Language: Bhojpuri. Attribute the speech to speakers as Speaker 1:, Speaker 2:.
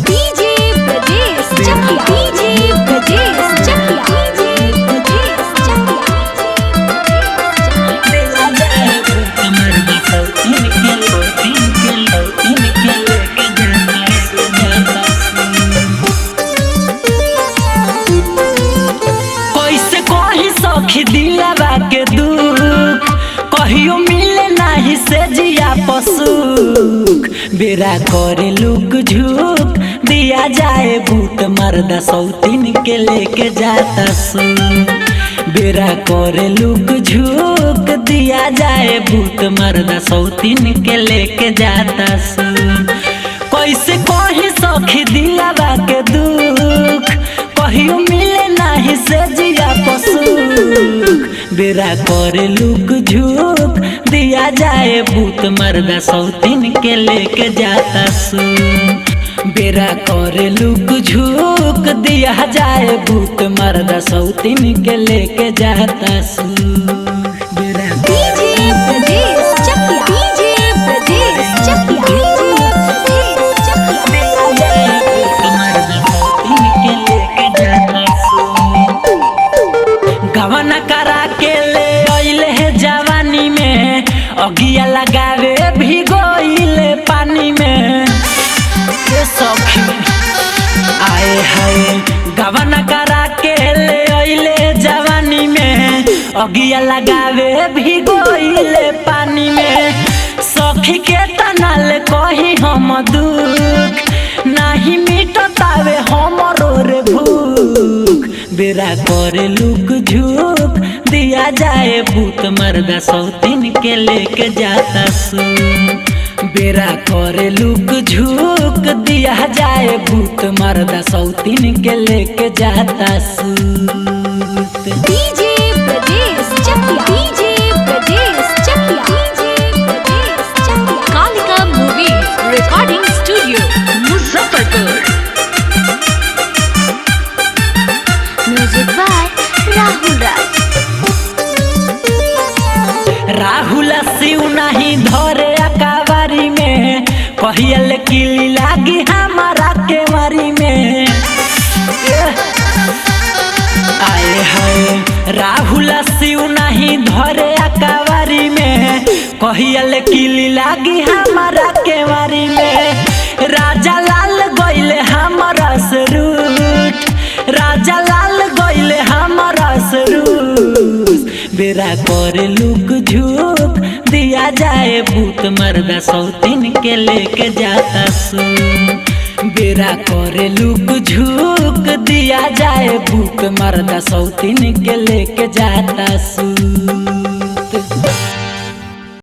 Speaker 1: DJ Brajesh Chakiya DJ Brajesh Chakiya DJ Brajesh चकिया
Speaker 2: दिला जाए कमर में सौती निकल के लेके जाना कैसे कही सखी दिलवा के दुख कहियो मिले नाही से जिया पसुख बेरा करे लुक झुक दिया जाए भूत मर्दा सौतीन के लेके जाता सुख बेरा करे लुक झुक दिया जाए भूत मर्दा सौतीन के लेके जाता सुख कैसे कही सखी दिलवा के दुख कहियो मिले नाही से जिया पसुख बेरा करे लुक झुक दिया जाए भूत मर्दा सौतीन के लेके जाता सुख बेरा करे लुक झुक दिया जाए भूत मर्दा सौतीन के लेके जाता सुख बेरा
Speaker 1: DJ Brajesh Chakiya DJ Brajesh Chakiya DJ Brajesh चकिया
Speaker 2: दिला जाए भूत मर्दा सौतीन के लेके जाता सुख गवना करा के ले आइले है जवानी में अगिया लगावे भिगोइले पानी में ये सखी आए हाय गवना करा के ले आइले जवानी में अगिया लगावे भिगोइले पानी में सखी के तनाल कही हम दुख नाही मिटतावे हमरो रे भूख बेरा करे लुक झुक दिया जाए भूत मर्दा सौतीन के लेके जाता सुख बेरा करे लुक झुक दिया जाए भूत मर्दा सौतीन के लेके जाता सुख
Speaker 1: DJ Brajesh Chakiya DJ Brajesh Chakiya DJ Brajesh Chakiya Kalika movie recording studio Muzaffarpur music by Rahul Raj
Speaker 2: Rahul Shiv नहीं धरे अकावारी में कहियल किली लागी हमारा के मारी में आए हाय राहुल शिव नहीं धरे अकावारी में कहियल किली लागी हमारा के मारी में राजा लाल गइले हमारा से रूठ राजा लाल गइले हमारा से रूठ बेरा करे लुक झुक दिया जाए भूत मर्दा सौतीन के लेके जाता सुख बेरा करे लुक झुक दिया जाए भूत मर्दा सौतीन के लेके जाता सुख।